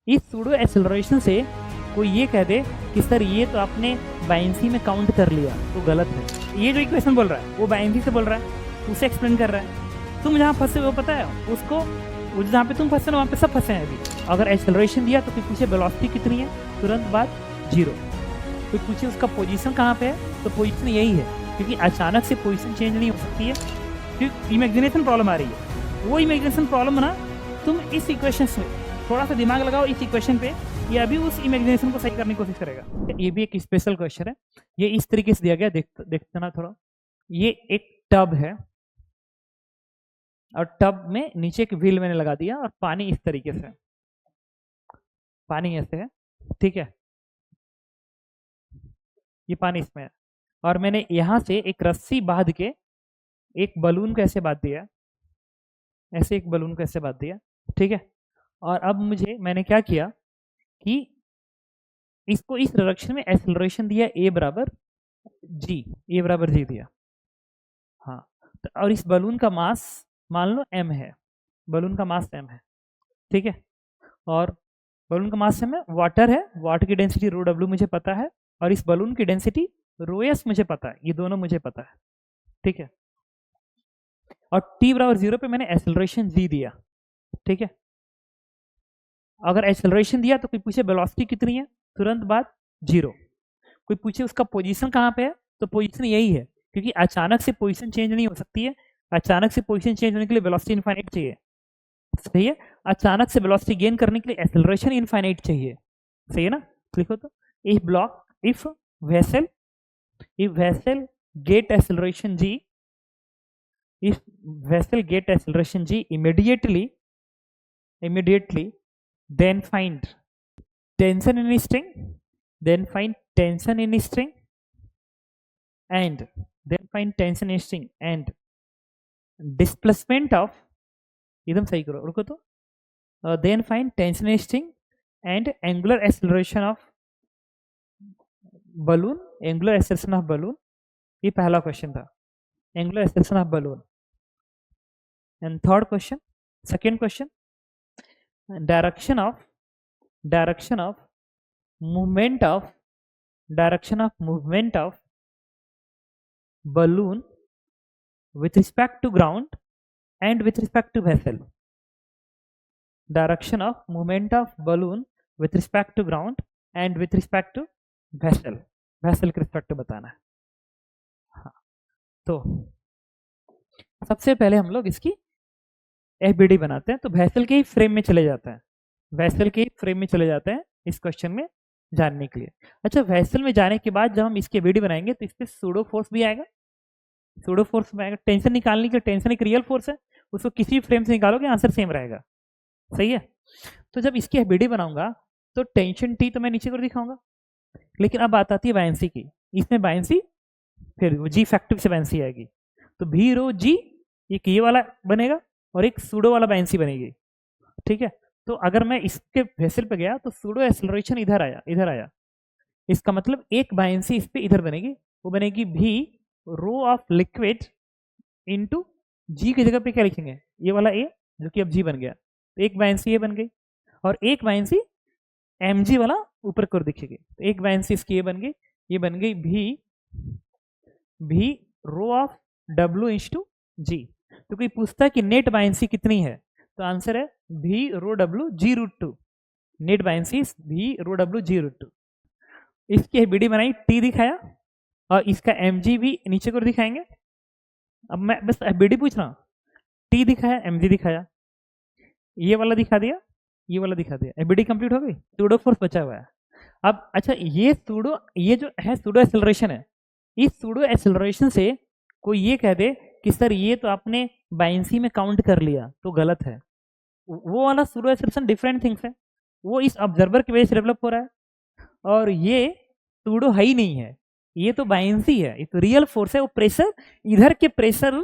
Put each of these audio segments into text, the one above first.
इस pseudo acceleration से कोई ये कह दे कि सर ये तो आपने बाइंसी में काउंट कर लिया, तो गलत है। ये जो इक्वेशन बोल रहा है वो बाइंसी से बोल रहा है, उसे एक्सप्लेन कर रहा है। तुम जहाँ फंसे हो पता है उसको, जहाँ पे तुम फंसे हो वहाँ पे सब फंसे हैं अभी। अगर एक्सेलरेशन दिया तो कोई पूछे वेलोसिटी कितनी है, तुरंत बाद 0। कोई पूछे उसका पोजीशन कहाँ पे है, तो पोजीशन यही है, क्योंकि अचानक से पोजीशन चेंज नहीं हो सकती है, क्योंकि इमेजिनेशन प्रॉब्लम आ रही है। वो इमेजिनेशन प्रॉब्लम ना तुम इस इक्वेशन में थोड़ा सा दिमाग लगाओ इस इक्वेशन पे, ये अभी उस इमेजिनेशन को सही करने की कोशिश करेगा। ये भी एक स्पेशल क्वेश्चन है, ये इस तरीके से दिया गया, देखते ना थोड़ा। ये एक टब है और टब में नीचे एक व्हील मैंने लगा दिया और पानी इस तरीके से, पानी ऐसे है, ठीक है, ये पानी इसमें है, और मैंने यहां से एक रस्सी बांध के एक बलून को ऐसे बांध दिया, ऐसे एक बलून को ऐसे बांध दिया, ठीक है। और अब मैंने क्या किया कि इसको इस डायरेक्शन में एक्सेलरेशन दिया a बराबर g दिया, हाँ। तो और इस बलून का मास मान लो m है, बलून का मास m है, ठीक है। और बलून का मास m है, वाटर है, वाटर की डेंसिटी रो w मुझे पता है, और इस बलून की डेंसिटी रो s मुझे पता है, ये दोनों मुझे पता है, ठीक है। और t बराबर 0 पे मैंने एक्सेलरेशन g दिया, ठीक है। अगर एक्सेलरेशन दिया तो कोई पूछे वेलोसिटी कितनी है, तुरंत बाद 0। कोई पूछे उसका पोजीशन कहाँ पे है, तो पोजीशन यही है, क्योंकि अचानक से पोजीशन चेंज नहीं हो सकती है। अचानक से पोजीशन चेंज होने के लिए वेलोसिटी इनफाइनाइट चाहिए, सही है। अचानक से वेलोसिटी गेन करने के लिए एक्सेलरेशन इनफाइनाइट चाहिए, सही है ना। लिखो तो, if vessel get acceleration g, if vessel get acceleration g immediately, then find tension in string, and displacement of, एकदम सही करो, रुको तो, then find tension in string and angular acceleration of balloon, ये पहला क्वेश्चन था, angular acceleration of balloon। and second question, direction of movement of balloon with respect to ground and with respect to vessel, direction of movement of balloon with respect to ground and with respect to vessel के respect बताना है, हाँ। तो सबसे पहले हम लोग इसकी एफबीडी बनाते हैं, तो वेसल के ही फ्रेम में चले जाते हैं, इस क्वेश्चन में जानने के लिए। अच्छा, वेसल में जाने के बाद जब हम इसकी एफबीडी बनाएंगे तो इस पे सूडो फोर्स भी आएगा, टेंशन निकालने के, टेंशन एक रियल फोर्स है, उसको किसी फ्रेम से निकालोगे आंसर सेम रहेगा, सही है। तो जब इसकी एफबीडी बनाऊंगा तो टेंशन टी तो मैं नीचे को दिखाऊंगा, लेकिन अब बात आती है बायंसी की। इसमें बायंसी फिर जी फैक्टिव से बायंसी आएगी, तो भी रो जी एक ये वाला बनेगा और एक सूडो वाला बायंसी बनेगी, ठीक है। तो अगर मैं इसके वेसल पे गया तो सूडो एक्सेलरेशन इधर आया, इसका मतलब एक बायंसी इस पे इधर बनेगी, वो बनेगी भी रो ऑफ लिक्विड इनटू जी की जगह पे क्या लिखेंगे, ये वाला ए जो कि अब जी बन गया, तो एक बायंसी ये बन गई, और एक बायंसी एम जी वाला ऊपर कर दिखेगी, तो एक बायंसी इसकी ये बन गई भी रो ऑफ डब्ल्यू इंटू जी। तो कोई पूछता है कि नेट बायंसी कितनी है, तो आंसर है भी rho W G root 2, net buoyancy भी रो डब्ल्यू जी रूट 2। इसकी बीडी बनाई, टी दिखाया, और इसका एम जी भी नीचे को दिखाएंगे। अब मैं बस बीडी पूछ रहा हूँ, टी दिखाया, एम जी दिखाया, ये वाला दिखा दिया, ये वाला दिखा दिया, एफबीडी कंप्लीट हो गई, सूडो फोर्स बचा हुआ है। अब अच्छा, ये जो है सूडो एक्सेलरेशन है, इस सूडो एक्सेलरेशन से कोई ये कह दे कि सर ये तो आपने बायंसी में काउंट कर लिया, तो गलत है। वो वाला सूडो एक्सेलरेशन डिफरेंट थिंग्स है, वो इस ऑब्जर्वर की वजह से डेवलप हो रहा है, और ये सूडो है ही नहीं है, ये तो बायंसी है, ये तो रियल फोर्स है। वो प्रेशर, इधर के प्रेशर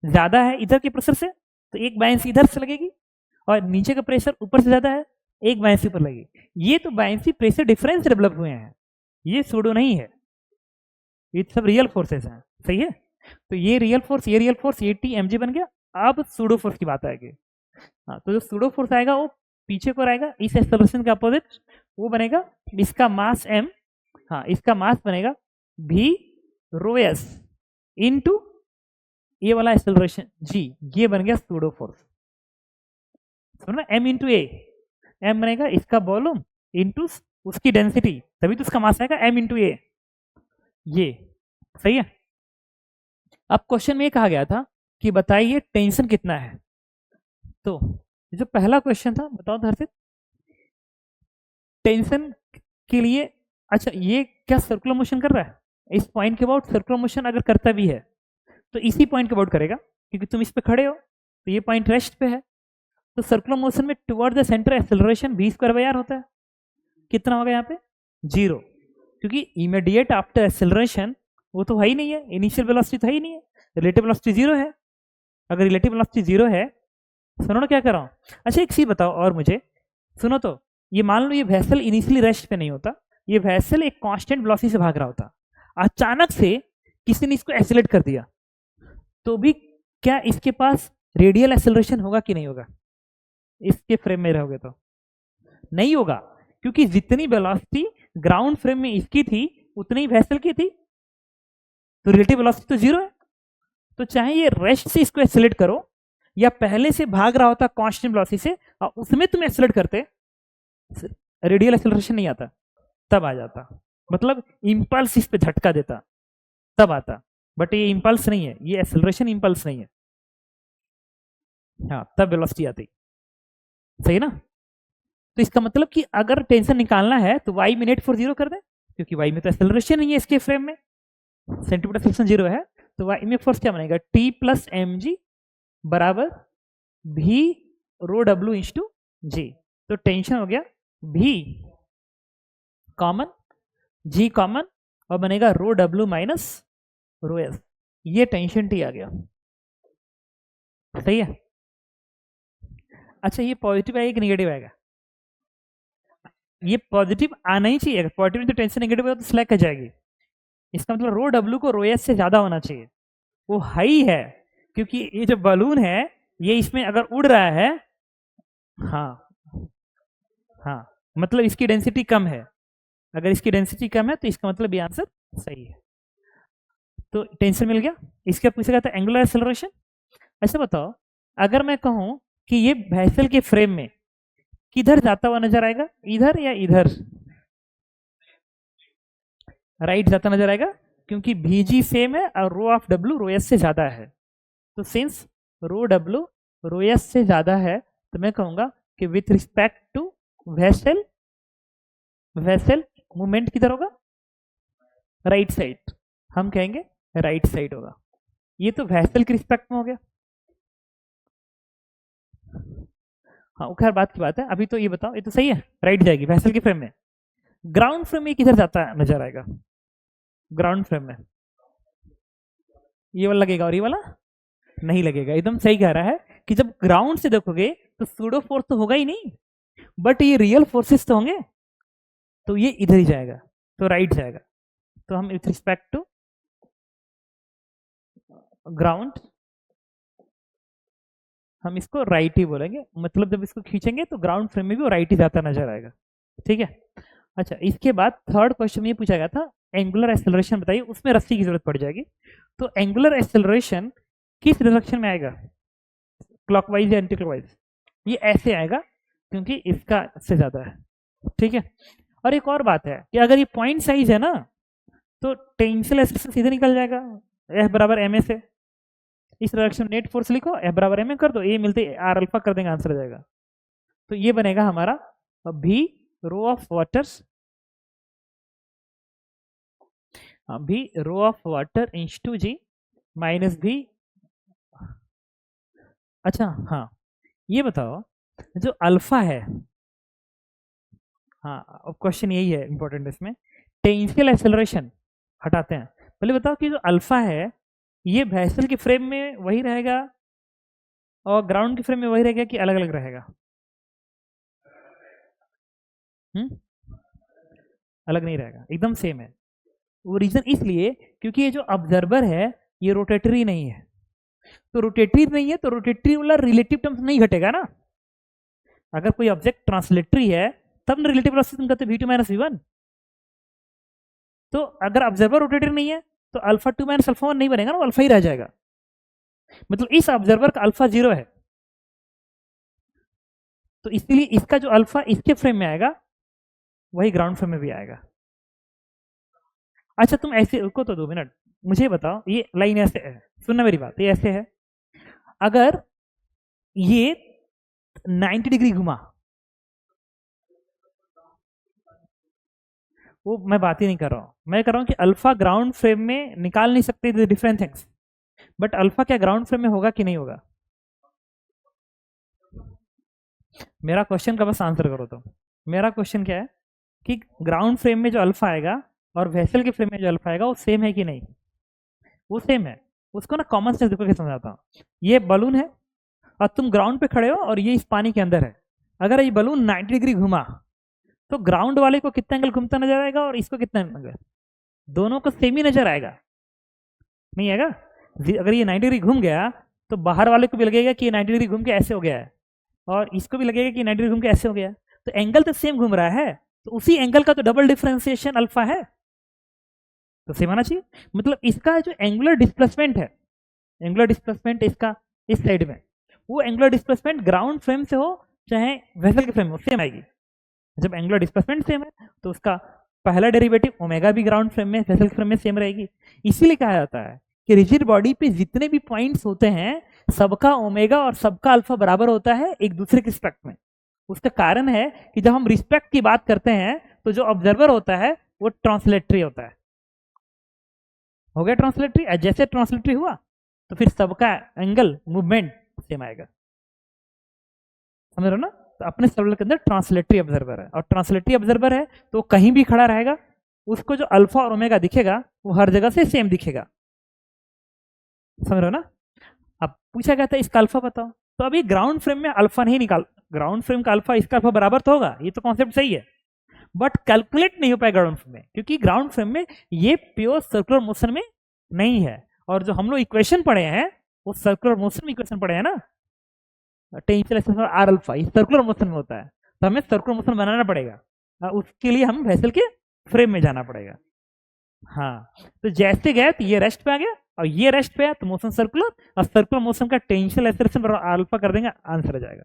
ज्यादा है इधर के प्रेशर से, तो एक बायंसी इधर से लगेगी, और नीचे का प्रेशर ऊपर से ज्यादा है, एक बायंसी पर लगेगी। ये तो बायंसी प्रेशर डिफरेंस डेवलप हुए हैं, ये सूडो नहीं है, ये सब रियल फोर्सेस हैं, सही है। तो ये रियल फोर्स, ये टी एम जी बन गया। अब सूडो फोर्स की बात आएगी, हाँ। तो जो सूडो फोर्स आएगा वो पीछे को रहेगा इस एक्सेलरेशन का अपोजिट, वो बनेगा इसका मास m, हाँ इसका मास बनेगा v रो s इनटू ये वाला एक्सेलरेशन g, ये बन गया सूडो फोर्स, समझना, m इंटू ए, m बनेगा इसका वॉल्यूम इंटू उसकी डेंसिटी, तभी तो उसका मास आएगा m इंटू ए, ये सही है। अब क्वेश्चन में ये कहा गया था कि बताइए टेंशन कितना है, तो जो पहला क्वेश्चन था बताओ धरती, टेंशन के लिए, अच्छा ये क्या सर्कुलर मोशन कर रहा है, इस पॉइंट के अबाउट सर्कुलर मोशन अगर करता भी है तो इसी पॉइंट के अबाउट करेगा, क्योंकि तुम इस पे खड़े हो तो ये पॉइंट रेस्ट पे है, तो सर्कुलर मोशन में toward the centre acceleration v square by r होता है, कितना होगा यहाँ पे 0, क्योंकि इमीडिएट आफ्टर एक्सेलरेशन वो तो है ही नहीं है, इनिशियल वेलोसिटी तो है ही नहीं है, रिलेटिव वेलोसिटी 0 है, अगर रिलेटिव वेलोसिटी 0 है, सुनो ना क्या कर रहा हूँ, अच्छा एक चीज बताओ और मुझे, सुनो तो ये मान लो ये वेसल इनिशियली रेस्ट पे नहीं होता, ये वेसल एक कांस्टेंट वेलोसिटी से भाग रहा होता, अचानक से किसी ने इसको एक्सेलरेट कर दिया, तो भी क्या इसके पास रेडियल एक्सेलरेशन होगा कि नहीं होगा, इसके फ्रेम में रहोगे तो नहीं होगा, क्योंकि जितनी वेलोसिटी ग्राउंड फ्रेम में इसकी थी उतनी वेसल की थी, तो रिलेटिव वेलोसिटी तो 0 है, तो चाहे ये रेस्ट से इसको एक्सेलरेट करो या पहले से भाग रहा होता कांस्टेंट वेलोसिटी से और उसमें तुम एक्सेलरेट करते, रेडियल एक्सेलरेशन नहीं आता, तब आ जाता, मतलब इंपल्स इस पे झटका देता तब आता, बट ये इंपल्स नहीं है, ये एक्सेलरेशन इंपल्स नहीं है, हाँ तब वेलोसिटी आती, सही ना। तो इसका मतलब कि अगर टेंशन निकालना है तो y में नेट फोर्स 0 कर दें, क्योंकि y में तो एक्सेलरेशन नहीं है इसके फ्रेम में, सेंटीमीटर फ्रिक्शन 0 है, तो y में फोर्स क्या बनेगा T प्लस mg बराबर v रो w इंटू g, तो टेंशन हो गया v कॉमन g कॉमन और बनेगा रो w माइनस रो s, ये टेंशन T आ गया, सही है। अच्छा ये पॉजिटिव आएगा कि नेगेटिव आएगा, ये पॉजिटिव आना ही चाहिए, अगर पॉजिटिव तो टेंशन नेगेटिव होगा तो स्लैक आ जाएगी, इसका मतलब रो डब्ल्यू को रो एस से ज्यादा होना चाहिए, वो हाई है, क्योंकि ये जो बलून है ये इसमें अगर उड़ रहा है, हाँ हाँ मतलब इसकी डेंसिटी कम है, अगर इसकी डेंसिटी कम है तो इसका मतलब ये आंसर सही है, तो टेंशन मिल गया। इसके पूछा गया था एंगुलर एक्सेलरेशन, ऐसा बताओ अगर मैं कहूं कि ये वेसल के फ्रेम में किधर जाता हुआ नजर आएगा, इधर या इधर, राइट जाता नजर आएगा, क्योंकि VG सेम है और rho of W rho S से ज्यादा है, तो since rho W rho S से ज्यादा है तो मैं कहूंगा कि with respect to vessel, vessel movement किधर होगा, राइट साइड, हम कहेंगे राइट साइड होगा, ये तो वेसल के रिस्पेक्ट में हो गया, हाँ खैर बात की बात है, अभी तो ये बताओ ये तो सही है, राइट जाएगी वेसल के फ्रेम में, ग्राउंड फ्रेम में किधर जाता है नजर आएगा, ग्राउंड फ्रेम में ये वाला लगेगा और ये वाला नहीं लगेगा, एकदम सही कह रहा है कि जब ग्राउंड से देखोगे तो सूडो फोर्स तो होगा ही नहीं, बट ये रियल फोर्सेस तो होंगे, तो ये इधर ही जाएगा, तो राइट जाएगा, तो हम विथ रिस्पेक्ट टू ग्राउंड हम इसको राइट ही बोलेंगे, मतलब जब इसको खींचेंगे तो ग्राउंड फ्रेम में भी वो राइट ही जाता नजर आएगा, ठीक है। अच्छा इसके बाद थर्ड क्वेश्चन में ये पूछा गया था एंगुलर एक्सेलरेशन बताइए, उसमें रस्सी की जरूरत पड़ जाएगी, तो एंगुलर एक्सेलरेशन किस डायरेक्शन में आएगा, क्लॉकवाइज या एंटी क्लॉकवाइज, ये ऐसे आएगा क्योंकि इसका से ज्यादा है, ठीक है। और एक और बात है कि अगर ये पॉइंट साइज है ना तो टेंसिल एक्सेलरेशन सीधे निकल जाएगा F बराबर ma से, इस डायरेक्शन नेट फोर्स लिखो F बराबर ma कर दो, ये मिलते R अल्फा कर देंगे, आंसर आ जाएगा, तो ये बनेगा हमारा V rho of waters, V rho of water into g minus V, अच्छा हाँ ये बताओ जो अल्फा है, हाँ अब क्वेश्चन यही है इंपॉर्टेंट इसमें, टेंसियल एक्सेलरेशन हटाते हैं, पहले बताओ कि जो अल्फा है ये वेसल के फ्रेम में वही रहेगा और ग्राउंड के फ्रेम में वही रहेगा कि अलग अलग रहेगा, अलग नहीं रहेगा, एकदम सेम है, वो रीजन इसलिए क्योंकि ये जो ऑब्जर्वर है ये रोटेटरी नहीं है, तो रोटेटरी नहीं है तो रोटेटरी वाला रिलेटिव टर्म्स नहीं घटेगा ना, अगर कोई ऑब्जेक्ट ट्रांसलेटरी है तब रिलेटिव वेलोसिटी तुम कहते v2 माइनस v1। तो अगर ऑब्जर्वर रोटेटर नहीं है तो अल्फा 2 माइनस अल्फा 1 नहीं बनेगा ना, वो अल्फा ही रह जाएगा। मतलब इस ऑब्जर्वर का अल्फा 0 है, तो इसलिए इसका जो अल्फा इसके फ्रेम में आएगा वही ग्राउंड फ्रेम में भी आएगा। अच्छा तुम ऐसे रुको तो 2 मिनट, मुझे बताओ ये लाइन ऐसे है, सुनना मेरी बात, ये ऐसे है, अगर ये 90 डिग्री घुमा, वो मैं बात ही नहीं कर रहा हूं, मैं कर रहा हूं कि अल्फा ग्राउंड फ्रेम में निकाल नहीं सकते डिफरेंट थिंग्स, बट अल्फा क्या ग्राउंड फ्रेम में होगा कि नहीं होगा? मेरा क्वेश्चन का बस आंसर करो। तो मेरा क्वेश्चन क्या है कि ग्राउंड फ्रेम में जो अल्फा आएगा और वेसल के फ्रेम में जो अल्फा आएगा वो सेम है कि नहीं? वो सेम है। उसको ना कॉमन सेंस देखो क्या समझाता हूँ। ये बलून है और तुम ग्राउंड पे खड़े हो और ये इस पानी के अंदर है। अगर ये बलून 90 डिग्री घुमा तो ग्राउंड वाले को कितना एंगल घूमता नजर आएगा और इसको कितना एंगल? दोनों को सेम ही नजर आएगा, नहीं आएगा? अगर ये 90 डिग्री घूम गया तो बाहर वाले को भी लगेगा कि ये 90 डिग्री घूम के ऐसे हो गया है, और इसको भी लगेगा कि 90 डिग्री घूम के ऐसे हो गया। तो एंगल तो सेम घूम रहा है, तो उसी एंगल का तो डबल डिफरेंशिएशन अल्फा है, तो सेम आना चाहिए। मतलब इसका जो एंगुलर डिस्प्लेसमेंट है, एंगुलर डिस्प्लेसमेंट इसका इस साइड में, वो एंगुलर डिस्प्लेसमेंट ग्राउंड फ्रेम से हो चाहे वेसल के फ्रेम में, सेम आएगी। जब एंगुलर डिस्प्लेसमेंट सेम है तो उसका पहला डेरिवेटिव ओमेगा भी ग्राउंड फ्रेम में वेसल फ्रेम में सेम रहेगी। इसीलिए कहा जाता है कि रिजिड बॉडी पे जितने भी पॉइंट्स होते हैं सबका ओमेगा और सबका अल्फा बराबर होता है एक दूसरे के रिस्पेक्ट में। उसका कारण है कि जब हम रिस्पेक्ट की बात करते हैं तो जो ऑब्जर्वर होता है वो ट्रांसलेटरी होता है। हो गया ट्रांसलेटरी, जैसे ट्रांसलेटरी हुआ तो फिर सबका एंगल मूवमेंट सेम आएगा। समझ रहे हो ना? तो अपने सर्वर के अंदर ट्रांसलेटरी ऑब्जर्वर है, और ट्रांसलेटरी ऑब्जर्वर है तो कहीं भी खड़ा रहेगा, उसको जो अल्फा और ओमेगा दिखेगा वो हर जगह से सेम दिखेगा। समझ रहे हो ना? अब पूछा गया था इसका अल्फा बताओ, तो अभी ग्राउंड फ्रेम में अल्फा नहीं निकाल, ग्राउंड फ्रेम का अल्फा इसका अल्फा बराबर तो होगा, ये तो कॉन्सेप्ट सही है, बट कैलकुलेट नहीं हो पाएगा ग्राउंड फ्रेम में, क्योंकि ग्राउंड फ्रेम में ये प्योर सर्कुलर मोशन में नहीं है। और जो हम लोग इक्वेशन पढ़े हैं वो सर्कुलर मोशन में इक्वेशन पढ़े हैं ना, टेंशन एक्सेलरेशन आर अल्फा, ये सर्कुलर मोशन में होता है, तो हमें सर्कुलर मोशन बनाना पड़ेगा, उसके लिए हम वेसल के फ्रेम में जाना पड़ेगा। हाँ, तो जैसे गए तो ये रेस्ट पे आ गया और ये रेस्ट पे आया तो मोशन सर्कुलर, और सर्कुलर मोशन का टेंशियल एक्सेलरेशन अल्फा कर देंगे, आंसर आ जाएगा।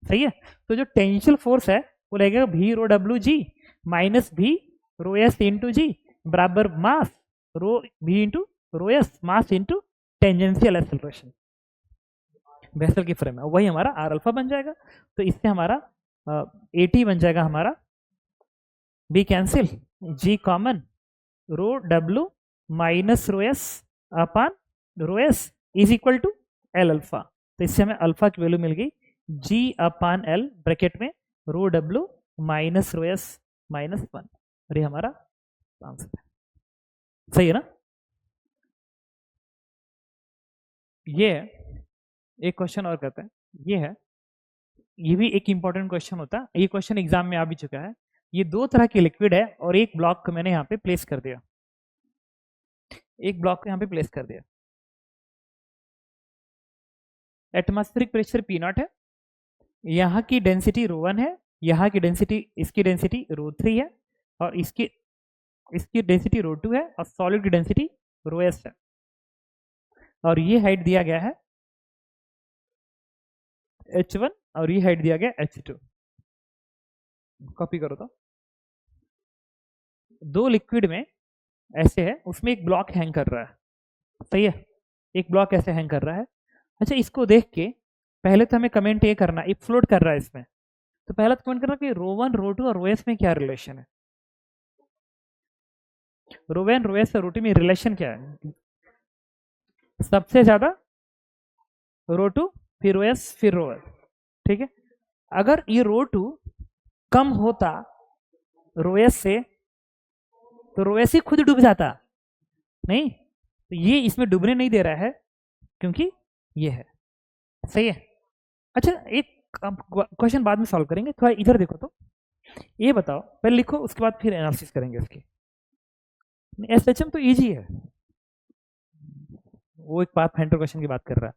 सही है? तो जो टेंशियल फोर्स है वो लगेगा v रो डब्ल्यू जी minus v rho S into जी बराबर मास रो v into rho S mass into tangential acceleration vessel की फ्रेम है, वही हमारा आर अल्फा बन जाएगा। तो इससे हमारा एटी बन जाएगा, हमारा B cancel, g common, rho W minus rho S upon rho S is equal to L alpha. तो इससे हमें अल्फा की वैल्यू मिल गई जी अपान एल ब्रैकेट में rho W minus rho S minus 1, और ये हमारा आंसर है। सही है ना? ये एक क्वेश्चन और करते हैं, ये है, ये भी एक इंपॉर्टेंट क्वेश्चन होता है, ये क्वेश्चन एग्जाम में आ भी चुका है। ये दो तरह की लिक्विड है और एक ब्लॉक को मैंने यहाँ पे प्लेस कर दिया, एक ब्लॉक को यहाँ पे प्लेस कर दिया। एटमॉस्फेरिक प्रेशर पी नॉट है, यहाँ की डेंसिटी रो 1 है, यहाँ की डेंसिटी, इसकी डेंसिटी रो 3 है, और इसकी डेंसिटी रो 2 है, और सॉलिड की डेंसिटी रो एस है, और ये हाइट दिया गया है h1 और ये हाइट दिया गया h2। कॉपी करो तो दो लिक्विड में ऐसे है, उसमें एक ब्लॉक हैंग कर रहा है, सही है? एक ब्लॉक ऐसे हैंग कर रहा है। अच्छा, इसको देख के पहले तो हमें कमेंट ये करना, एक फ्लोट कर रहा है इसमें, तो पहला तो कमेंट करना कि रो 1 रो 2 और रो एस में क्या रिलेशन है, रो 1 रो एस और रो 2 में रिलेशन क्या है? सबसे ज्यादा रो 2, फिर रो एस, फिर रो 1, ठीक है? अगर ये रो 2 कम होता रो एस से तो रो एस ही खुद डूब जाता, नहीं? तो ये इसमें डूबने नहीं दे रहा है क्योंकि ये है, सही है? अच्छा, एक क्वेश्चन बाद में सॉल्व करेंगे, थोड़ा इधर देखो तो, ये बताओ, पहले लिखो उसके बाद फिर एनालिसिस करेंगे इसकी। एसएचएम तो इजी है, वो एक पाथ फाइंडर क्वेश्चन की बात कर रहा है,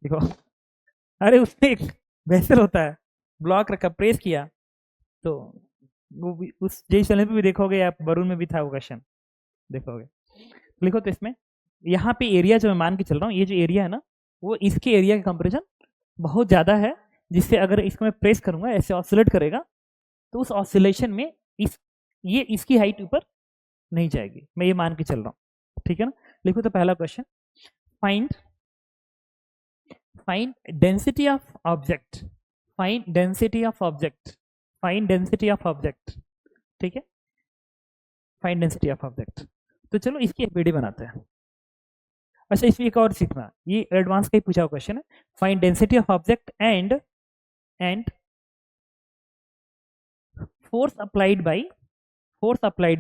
देखो, अरे उसमें एक वेसल होता है, ब्लॉक रखा, प्रेस किया, तो वो भी उस जेई चैनल पे भी देखोगे, आप वरुण में भी था वो क्वेश्चन, देखोगे। लिखो तो इसमें यहाँ पे एरिया जो मैं मान के चल रहा हूँ, ये जो एरिया है ना, वो इसके एरिया का कंपेरिजन बहुत ज़्यादा है, जिससे अगर इसको मैं प्रेस करूँगा, ऐसे ऑसिलेट करेगा, तो उस ऑसिलेशन में ये इसकी हाइट ऊपर नहीं जाएगी, मैं ये मान के चल रहा हूँ, ठीक है ना। लिखो तो पहला question, find density of object, find density of object, find density of object, ठीक है, फाइंड डेंसिटी ऑफ ऑब्जेक्ट। तो चलो इसकी एपीडी बनाते हैं। अच्छा, इसमें एक और सीखना, ये एडवांस का ही पूछा हुआ क्वेश्चन है, find density of object and force applied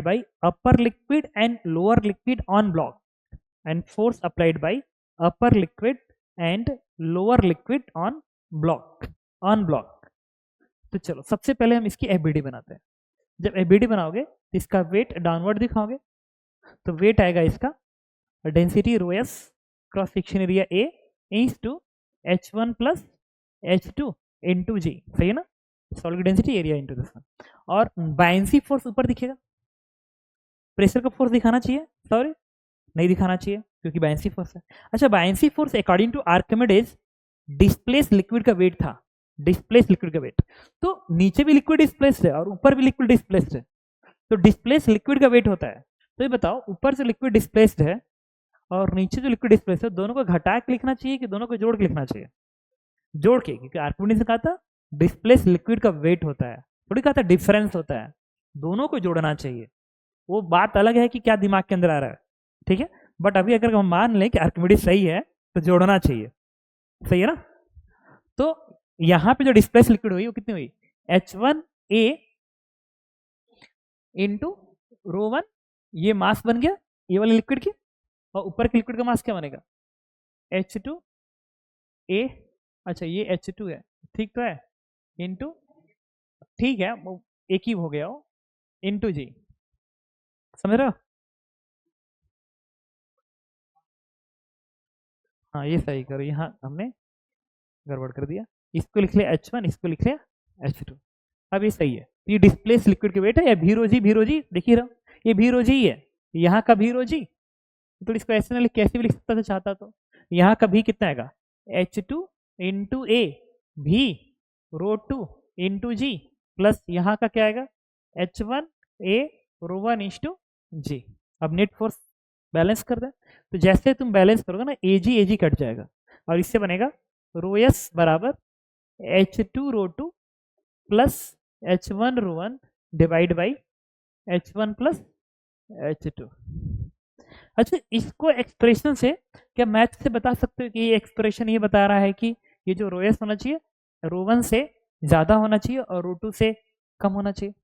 by upper liquid and lower liquid on block, and force applied by upper liquid and lower liquid on block। तो चलो सबसे पहले हम इसकी एफबीडी बनाते हैं। जब एफबीडी बनाओगे तो इसका वेट डाउनवर्ड दिखाओगे, तो वेट आएगा इसका density rho S cross section area A is to H1 plus H2 into G, सही है ना, solid density area into this one. और बायंसी फोर्स ऊपर दिखेगा, प्रेशर का फोर्स दिखाना चाहिए, सॉरी नहीं दिखाना चाहिए क्योंकि बायंसी फोर्स है। अच्छा, buoyancy force according to Archimedes displace liquid का वेट था, डिस्प्लेस लिक्विड का वेट, तो नीचे भी लिक्विड डिस्प्लेस्ड है और ऊपर भी लिक्विड डिस्प्लेस्ड है, तो डिस्प्लेस लिक्विड का वेट होता है। तो ये बताओ, ऊपर से लिक्विड डिस्प्लेस्ड है और नीचे जो लिक्विड डिस्प्लेस्ड है, दोनों को घटा के लिखना चाहिए कि दोनों को जोड़ के लिखना चाहिए? जोड़ के, क्योंकि आर्किमिडीज ने कहा था डिस्प्लेस लिक्विड का वेट होता है, थोड़ी कहा था डिफरेंस होता है, दोनों को जोड़ना चाहिए। वो बात अलग है कि क्या दिमाग के अंदर आ रहा है, ठीक है, बट अभी अगर हम मान लें कि आर्किमिडीज सही है तो जोड़ना चाहिए, सही है ना। तो यहां पे जो डिस्प्लेस लिक्विड हुई वो कितनी हुई, H1A इंटू रो 1, ये मास बन गया ये वाले लिक्विड की, और ऊपर के लिक्विड का मास क्या बनेगा, H2A, अच्छा ये H2 है, ठीक तो है, इंटू, ठीक है वो एक ही हो गया हो, इंटू जी, समझ रहे हो। हाँ ये सही करो, यहाँ हमने गड़बड़ कर दिया, इसको लिख लिया H1, इसको लिख लिया H2, अब ये सही है। तो ये डिस्प्लेस लिक्विड के वेट है, या भीरोजी देखिए रहा, ये भीरोजी ही है, यहाँ का भीरोजी, तो इसको ऐसे ना लिख, कैसे भी लिख सकता था चाहता तो, यहाँ का भी कितना आएगा H2 इंटू ए भी रो 2 इंटू जी, प्लस यहाँ का क्या आएगा H1A रो 1 इंटू जी। अब नेट फोर्स बैलेंस कर दें, तो जैसे तुम बैलेंस करोगे ना, एजी कट जाएगा और इससे बनेगा रो एस बराबर H2 rho 2 plus H1 rho 1 divide by H1 plus H2। अच्छा, इसको एक्सप्रेशन से क्या मैथ से बता सकते हो कि ये एक्सप्रेशन ये बता रहा है कि ये जो रो एस होना चाहिए रो 1 से ज्यादा होना चाहिए और रो 2 से कम होना चाहिए?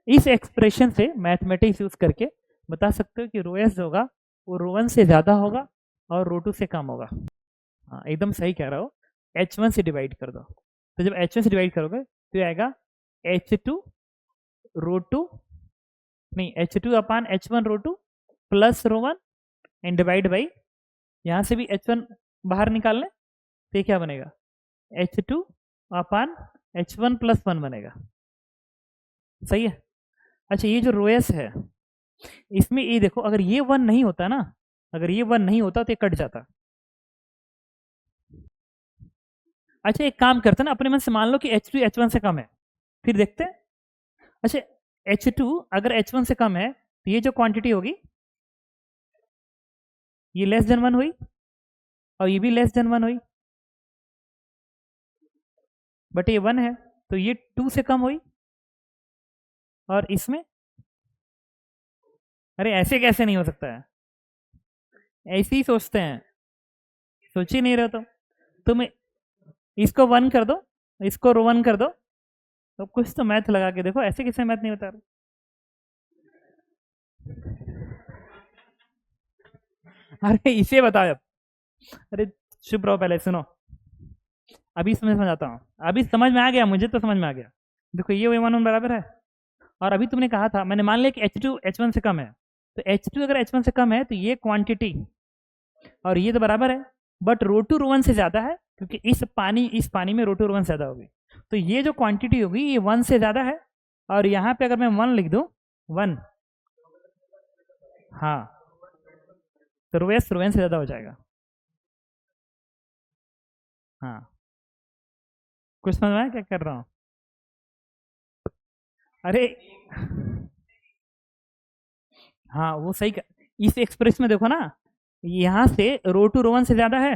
इस एक्सप्रेशन से मैथमेटिक्स यूज करके बता सकते हो कि रो एस होगा वो रो 1 से ज्यादा होगा और रो 2 से कम होगा। हाँ एकदम सही कह रहा हो, H1 से डिवाइड कर दो, तो जब H1 से डिवाइड करोगे तो आएगा H2 रो 2, नहीं H2 upon H1 rho 2 plus rho 1 and divide by, यहाँ से भी H1 बाहर निकाल लें तो ये क्या बनेगा H2 अपान H1 प्लस 1 बनेगा, सही है। अच्छा, ये जो रो एस है इसमें ये देखो, अगर ये 1 नहीं होता ना, अगर ये 1 नहीं होता तो ये कट जाता। अच्छा एक काम करते ना, अपने मन से मान लो कि H2 H1 से कम है, फिर देखते हैं। अच्छा H2 अगर H1 से कम है तो ये जो क्वांटिटी होगी ये लेस देन 1 हुई और ये भी लेस देन 1 हुई, बट ये 1 है तो ये 2 से कम हुई, और इसमें, अरे ऐसे कैसे नहीं हो सकता है, ऐसे ही सोचते हैं, सोच ही नहीं रहे तो तुम इसको 1 कर दो, इसको रो 1 कर दो, तो कुछ तो मैथ लगा के देखो, ऐसे कैसे मैथ नहीं बता रहा। अरे इसे बताओ अब, अरे चुप रहो, पहले सुनो, अभी समझाता हूँ, अभी समझ में आ गया, मुझे तो समझ में आ गया। देखो ये वे 1 बराबर है, और अभी तुमने कहा था, मैंने मान लिया कि H2 H1 से कम है, तो H2 अगर H1 से कम है तो ये क्वांटिटी और ये तो बराबर है, बट रो 2 रो 1 से ज्यादा है क्योंकि इस पानी में रो2 रो1 ज़्यादा होगी। तो ये जो क्वांटिटी होगी ये 1 से ज़्यादा है, और यहाँ पे अगर मैं 1 लिख दूँ 1, हाँ, तो रो एन से ज़्यादा हो जाएगा। हाँ, कुछ समझ में आया क्या कर रहा हूँ? अरे हाँ, वो सही इस एक्सप्रेस में देखो ना, यहाँ से रो2 रो1 से ज़्यादा है,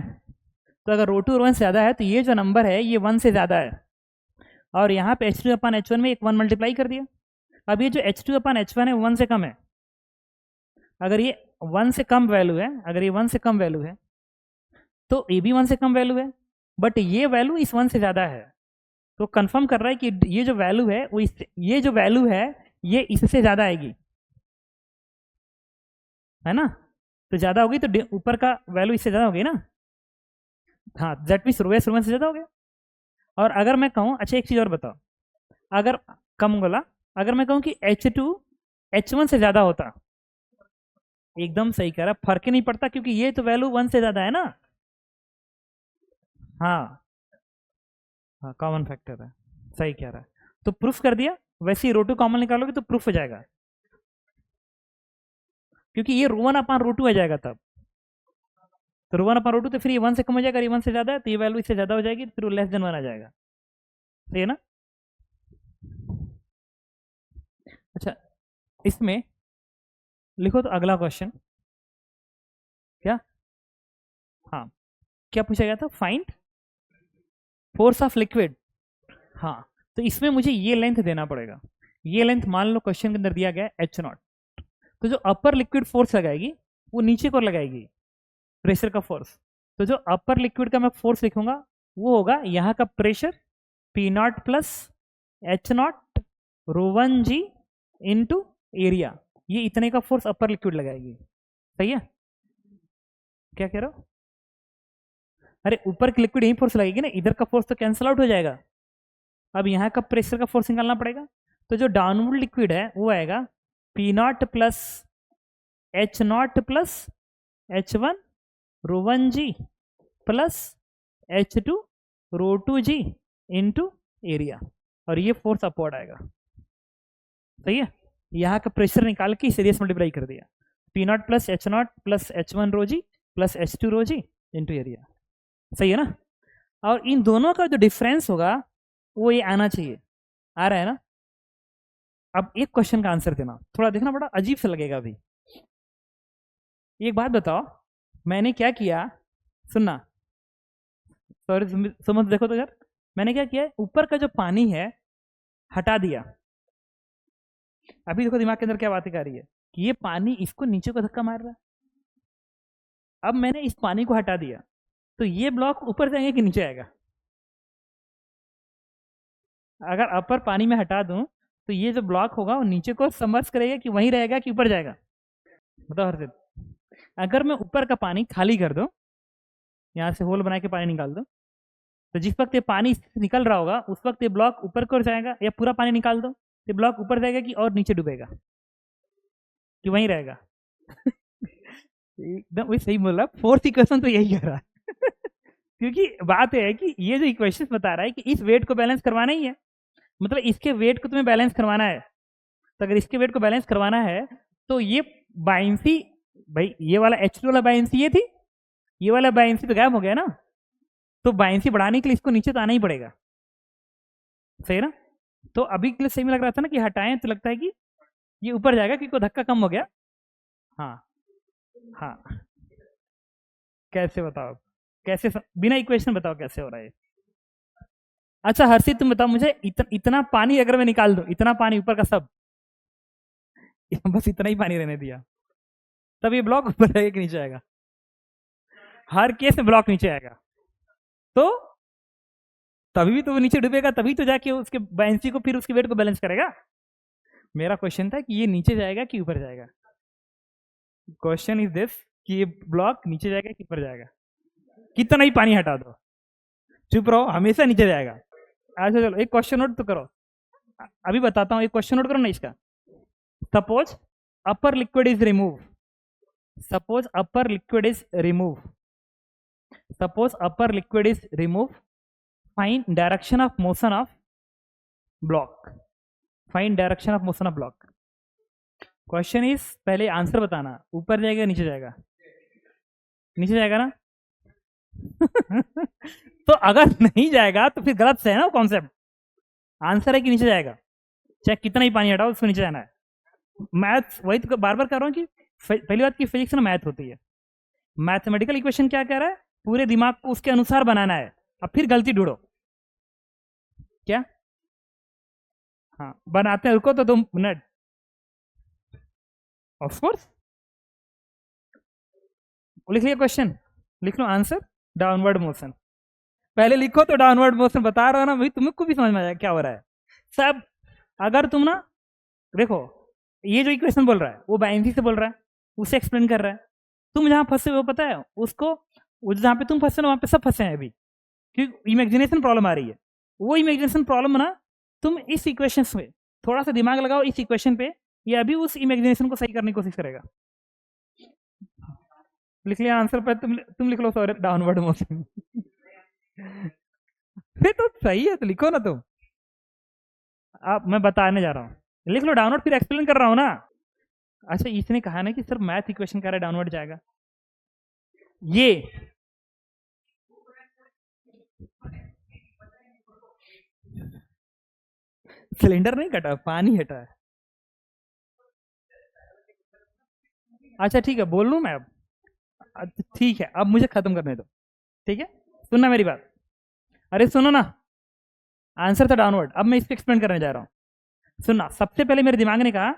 तो अगर रो2 रो1 से ज़्यादा है तो ये जो नंबर है ये 1 से ज़्यादा है, और यहाँ पे H2/H1 में एक 1 मल्टीप्लाई कर दिया। अब ये जो H2/H1 है 1 से कम है, अगर ये 1 से कम वैल्यू है, अगर ये 1 से कम वैल्यू है तो ये भी 1 से कम वैल्यू है, बट ये वैल्यू इस 1 से ज़्यादा है, तो कंफर्म कर रहा है कि ये जो वैल्यू है वो ये जो वैल्यू है ये इससे ज़्यादा आएगी, है ना? तो ज़्यादा होगी तो ऊपर का वैल्यू इससे ज़्यादा होगी ना। हाँ, दैट मीन्स रो एस रो1 से ज़्यादा हो गया। और अगर मैं कहूँ, अच्छा एक चीज़ और बताओ, अगर कम बोला, अगर मैं कहूँ कि H2 H1 से ज़्यादा होता, एकदम सही कह रहा, फर्क ही नहीं पड़ता क्योंकि ये तो वैल्यू 1 से ज़्यादा है ना। हाँ हाँ, कॉमन फैक्टर है, सही कह रहा है। तो प्रूफ कर दिया, वैसे ही रो2 कॉमन निकालोगे तो प्रूफ हो जाएगा, क्योंकि ये रो1/रो2 आ जाएगा तब, तो रो1/रो2, तो फिर ये 1 से कम हो जाएगा, ये 1 से ज़्यादा है तो ये वैल्यू इससे ज़्यादा हो जाएगी, तो फिर वो लेस देन 1 आ जाएगा, सही है ना? अच्छा, इसमें लिखो तो अगला क्वेश्चन क्या, हाँ, क्या पूछा गया था? Find force of liquid. हाँ, तो इसमें मुझे ये लेंथ देना पड़ेगा, ये लेंथ मान लो क्वेश्चन के अंदर दिया गया है H0, तो जो अपर लिक्विड फोर्स लगाएगी वो नीचे को लगाएगी प्रेशर का फोर्स, तो जो अपर लिक्विड का मैं फोर्स लिखूंगा वो होगा यहाँ का प्रेशर P0 प्लस H0 रो1G इंटू एरिया, ये इतने का फोर्स अपर लिक्विड लगाएगी, सही है? क्या कह रहे हो? अरे ऊपर की लिक्विड यही फोर्स लगेगी ना, इधर का फोर्स तो कैंसिल आउट हो जाएगा, अब यहाँ का प्रेशर का फोर्स निकालना पड़ेगा, तो जो डाउनवर्ड लिक्विड है वो आएगा P0 plus H0 plus H1 रो1G प्लस H2 रो2G इंटू एरिया, और ये फोर्स अपवर्ड आएगा, सही है? यहाँ का प्रेशर निकाल के इसे रेस मल्टीप्लाई कर दिया, P0 plus H0 plus H1 रो जी प्लस H2 रो जी इंटू एरिया, सही है ना? और इन दोनों का जो डिफरेंस होगा वो ये आना चाहिए, आ रहा है ना? अब एक क्वेश्चन का आंसर देना, थोड़ा देखना बड़ा अजीब सा लगेगा अभी। एक बात बताओ, मैंने क्या किया, सुनना, सॉरी समझ, देखो तो यार, मैंने क्या किया, ऊपर का जो पानी है हटा दिया, अभी देखो दिमाग के अंदर क्या बातें कर रही है कि ये पानी इसको नीचे को धक्का मार रहा है, अब मैंने इस पानी को हटा दिया तो ये ब्लॉक ऊपर जाएंगे कि नीचे आएगा? अगर अपर पानी में हटा दूं तो ये जो ब्लॉक होगा वो नीचे को समर्स करेगा कि वहीं रहेगा कि ऊपर जाएगा? बताओ हर्षित, अगर मैं ऊपर का पानी खाली कर दूं, यहाँ से होल बना के पानी निकाल दूं, तो जिस वक्त ये पानी निकल रहा होगा उस वक्त ये ब्लॉक ऊपर की ओर जाएगा, या पूरा पानी निकाल दो ये ब्लॉक ऊपर जाएगा कि और नीचे डूबेगा कि वहीं रहेगा? एकदम वही सही बोल रहा, फोर्थ इक्वेशन तो यही कर रहा है क्योंकि बात है कि ये जो इक्वेशन बता रहा है कि इस वेट को बैलेंस करवाना ही है, मतलब इसके वेट को तुम्हें बैलेंस करवाना है, तो अगर इसके वेट को बैलेंस करवाना है तो ये बाइंसी, भाई ये वाला H2 वाला बाइंसी ये थी, ये वाला बाइंसी तो गायब हो गया ना, तो बाइंसी बढ़ाने के लिए इसको नीचे तो आना ही पड़ेगा, सही ना? तो अभी के लिए सही में लग रहा था ना कि हटाएं तो लगता है कि ये ऊपर जाएगा क्योंकि धक्का कम हो गया। हाँ हाँ, कैसे बताओ, कैसे बिना इक्वेशन बताओ कैसे हो रहा है? अच्छा हर्षित तुम बताओ मुझे, इतना पानी अगर मैं निकाल दूं, इतना पानी ऊपर का सब बस इतना ही पानी रहने दिया, तब ये ब्लॉक ऊपर रहेगा कि नीचे आएगा? हर केस में ब्लॉक नीचे आएगा, तो तभी भी तो वो नीचे डूबेगा, तभी तो जाके उसके बाइंसी को फिर उसके वेट को बैलेंस करेगा। मेरा क्वेश्चन था कि ये नीचे जाएगा कि ऊपर जाएगा, क्वेश्चन इज दिस कि ये ब्लॉक नीचे जाएगा कि ऊपर जाएगा, कितना ही पानी हटा दो, चुप रहो, हमेशा नीचे जाएगा। अच्छा चलो एक क्वेश्चन नोट तो करो, अभी बताता हूँ, एक क्वेश्चन नोट करो ना इसका। Suppose upper liquid is remove, suppose upper liquid is remove, suppose upper liquid is remove, find direction of motion of block, find direction of motion of block. Question is, पहले answer बताना, ऊपर जाएगा नीचे जाएगा, नीचे जाएगा ना तो अगर नहीं जाएगा तो फिर गलत से है ना कॉन्सेप्ट। आंसर है कि नीचे जाएगा, चाहे कितना ही पानी हटाओ उसको नीचे जाना है। मैथ वही तो बार बार कह रहा हूँ कि पहली बात की फिजिक्स में मैथ होती है। मैथमेटिकल इक्वेशन क्या कह रहा है, पूरे दिमाग को उसके अनुसार बनाना है, अब फिर गलती ढूंढो क्या। हाँ बनाते हैं, रुको तो 2 मिनट। ऑफ कोर्स लिख लिया क्वेश्चन, लिख लो आंसर, डाउनवर्ड मोशन। पहले लिखो तो डाउनवर्ड मोशन बता रहा हो ना भाई, तुमको भी समझ में आया क्या हो रहा है सब। अगर तुम ना देखो, ये जो इक्वेशन बोल रहा है वो बाइंसी से बोल रहा है, उसे एक्सप्लेन कर रहा है। तुम जहां फंसे हो पता है उसको, जहां पे तुम फंसे हो वहां पे सब फंसे हैं अभी, क्योंकि इमेजिनेशन प्रॉब्लम आ रही है। वो इमेजिनेशन प्रॉब्लम ना, तुम इस इक्वेशन में थोड़ा सा दिमाग लगाओ इस इक्वेशन पे, ये अभी उस इमेजिनेशन को सही करने की कोशिश करेगा। लिख लिया आंसर पर, तुम लिख लो सॉरी डाउनवर्ड मोशन फिर तो सही है तो लिखो ना तुम। अब मैं बताने जा रहा हूँ, लिख लो डाउनवर्ड, फिर एक्सप्लेन कर रहा हूँ ना। अच्छा इसने कहा ना कि सर मैथ इक्वेशन कह रहा है डाउनवर्ड जाएगा, ये सिलेंडर नहीं कटा, पानी हटा है। अच्छा ठीक है बोल लूँ मैं अब, ठीक है अब मुझे खत्म करने दो, ठीक है सुनना मेरी बात। अरे सुनो ना, आंसर था डाउनवर्ड, अब मैं इसको एक्सप्लेन करने जा रहा हूँ। सुनना, सबसे पहले मेरे दिमाग ने कहा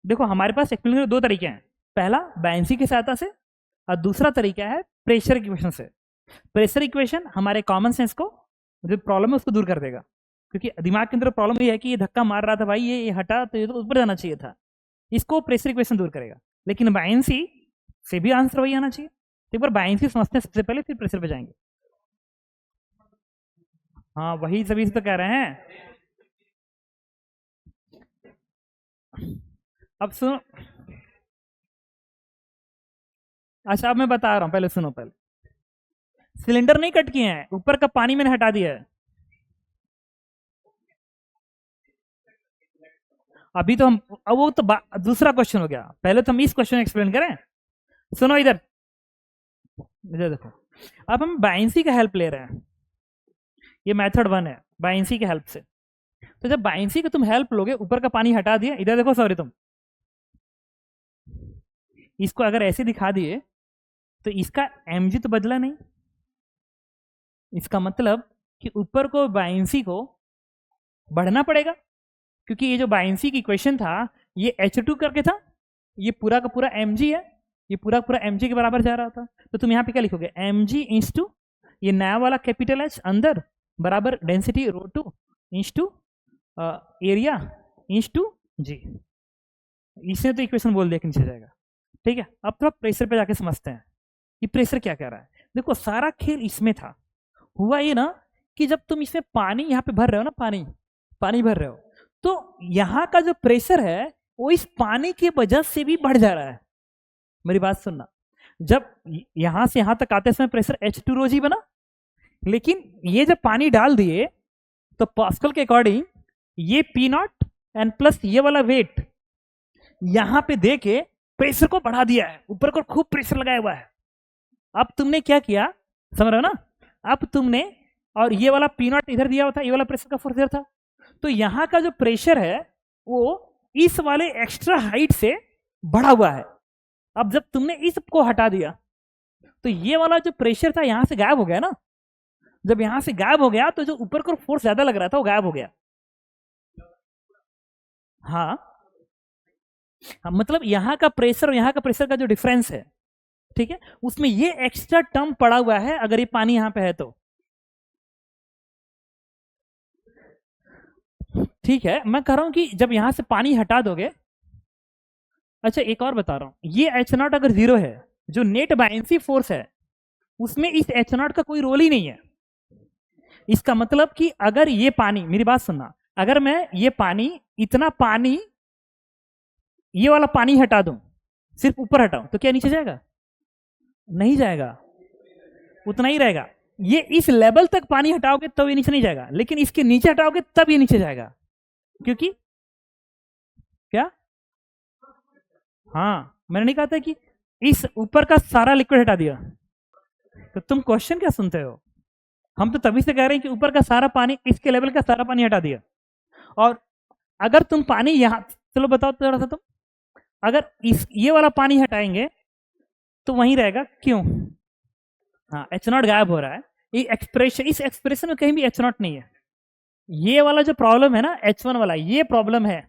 देखो हमारे पास एक्सप्लेन करने के 2 तरीके हैं, पहला बायंसी की सहायता से और दूसरा तरीका है प्रेशर इक्वेशन से। प्रेशर इक्वेशन हमारे कॉमन सेंस को, जो प्रॉब्लम है उसको दूर कर देगा, क्योंकि दिमाग के अंदर प्रॉब्लम ये है कि ये धक्का मार रहा था भाई, ये हटा तो ये तो ऊपर जाना चाहिए था, इसको प्रेशर इक्वेशन दूर करेगा। लेकिन बायंसी से भी आंसर वही आना चाहिए, तो एक बार बायंसी समझते हैं सबसे पहले, फिर प्रेशर पे जाएंगे। हाँ वही सभी से तो कह रहे हैं। अब सुनो, अच्छा अब मैं बता रहा हूँ, पहले सुनो। पहले सिलेंडर नहीं कट किए हैं, ऊपर का पानी मैंने हटा दिया है। अभी तो हम, अब वो तो दूसरा क्वेश्चन हो गया, पहले तो हम इस क्वेश्चन एक्सप्लेन करें। सुनो इधर, इधर देखो, अब हम बायंसी का हेल्प ले रहे हैं, ये मेथड 1 है बायंसी के हेल्प से। तो जब बायंसी का तुम हेल्प लोगे, ऊपर का पानी हटा दिया, इधर देखो सॉरी तुम इसको अगर ऐसे दिखा दिए तो इसका mg तो बदला नहीं, इसका मतलब कि ऊपर को बायंसी को बढ़ना पड़ेगा, क्योंकि ये जो बायंसी की इक्वेशन था ये H2 करके था, ये पूरा का पूरा mg है, ये पूरा पूरा mg के बराबर जा रहा था। तो तुम यहाँ पे क्या लिखोगे, mg इंटू ये नया वाला कैपिटल H अंदर बराबर density ρ2 into area into g। इसने तो इक्वेशन बोल दिया कि नीचे जाएगा। ठीक है, अब थोड़ा प्रेशर पे जाके समझते हैं कि प्रेशर क्या कह रहा है। देखो सारा खेल इसमें था, हुआ ये ना कि जब तुम इसमें पानी यहाँ पे भर रहे हो ना, पानी भर रहे हो, तो यहाँ का जो प्रेशर है वो इस पानी की वजह से भी बढ़ जा रहा है। मेरी बात सुनना, जब यहां से यहां तक आते समय प्रेशर H2ρg बना, लेकिन ये जब पानी डाल दिए तो पास्कल के अकॉर्डिंग ये P0 एंड प्लस ये वाला वेट यहां पे दे के प्रेशर को बढ़ा दिया है, ऊपर को खूब प्रेशर लगाया हुआ है। अब तुमने क्या किया, समझ रहे हो ना, अब तुमने, और ये वाला P0 इधर दिया हुआ था, ये वाला प्रेशर का फोर्स इधर था, तो यहां का जो प्रेशर है वो इस वाले एक्स्ट्रा हाइट से बढ़ा हुआ है। अब जब तुमने इसको हटा दिया तो ये वाला जो प्रेशर था यहां से गायब हो गया ना, जब यहां से गायब हो गया तो जो ऊपर को फोर्स ज्यादा लग रहा था वो गायब हो गया। हाँ, मतलब यहां का प्रेशर और यहां का प्रेशर का जो डिफरेंस है, ठीक है, उसमें ये एक्स्ट्रा टर्म पड़ा हुआ है अगर ये पानी यहां पे है तो। ठीक है, मैं कह रहा हूं कि जब यहां से पानी हटा दोगे, अच्छा एक और बता रहा हूं, ये H0 अगर 0 है, जो नेट बायंसी फोर्स है उसमें इस H0 का कोई रोल ही नहीं है। इसका मतलब कि अगर ये पानी, मेरी बात सुनना, अगर मैं ये पानी, इतना पानी, ये वाला पानी हटा दूं, सिर्फ ऊपर हटाऊं, तो क्या नीचे जाएगा? नहीं जाएगा। उतना ही रहेगा। ये इस लेवल तक पानी हटाओगे तब ये नीचे नहीं जाएगा, लेकिन इसके नीचे हटाओगे तब ये नीचे जाएगा, क्योंकि क्या, हाँ मैंने नहीं कहा था कि इस ऊपर का सारा लिक्विड हटा दिया। तो तुम क्वेश्चन क्या सुनते हो? हम तो तभी से कह रहे हैं कि ऊपर का सारा पानी, इसके लेवल का सारा पानी हटा दिया। और अगर तुम पानी यहां, चलो बताओ थोड़ा सा तुम, अगर इस ये वाला पानी हटाएंगे तो वहीं रहेगा, क्यों? हाँ एच नॉट गायब हो रहा है। ये एक्सप्रेशन, इस एक्सप्रेशन में कहीं भी एच नॉट नहीं है। ये वाला जो प्रॉब्लम है ना H1 वाला, ये प्रॉब्लम है।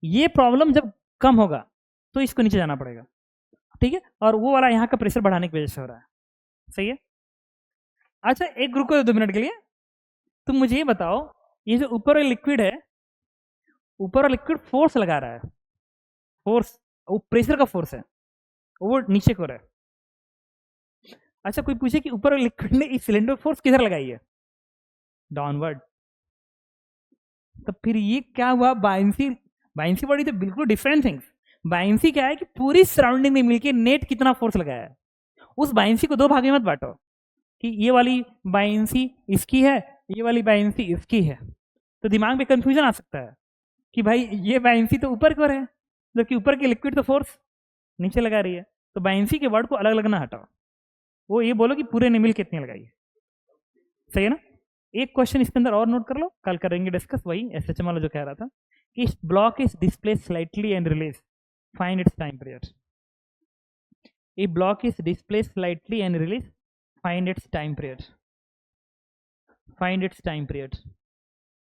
ये प्रॉब्लम जब कम होगा तो इसको नीचे जाना पड़ेगा, ठीक है। और वो वाला यहाँ का प्रेशर बढ़ाने की वजह से हो रहा है, सही है। अच्छा एक रुको 2 मिनट के लिए, तुम मुझे ये बताओ, ये जो ऊपर लिक्विड है, ऊपर लिक्विड फोर्स लगा रहा है, फोर्स, वो प्रेशर का फोर्स है, वो नीचे को रहा है। अच्छा कोई पूछे कि ऊपर लिक्विड ने इस सिलेंडर फोर्स किधर लगाई है? डाउनवर्ड। तो फिर ये क्या हुआ? बायंसी, बायंसी बॉडी तो बिल्कुल डिफरेंट थिंग्स। बायंसी क्या है कि पूरी सराउंडिंग में मिलकर नेट कितना फोर्स लगाया है, उस बायंसी को 2 भाग में मत बांटो कि ये वाली बायंसी इसकी है, ये वाली बायंसी इसकी है। तो दिमाग में कंफ्यूजन आ सकता है कि भाई ये बायंसी तो ऊपर को है, जबकि ऊपर की लिक्विड तो फोर्स नीचे लगा रही है। तो बायंसी के वर्ड को अलग अलग ना हटाओ, वो ये बोलो कि पूरे ने मिल कितनी लगाई है, सही है ना। एक क्वेश्चन इसके अंदर और नोट कर लो, कल करेंगे डिस्कस, वही एसएचएम वाला जो कह रहा था कि block is displace slightly and release, find its time period. A block is displace slightly and release, find its time period, find its time period।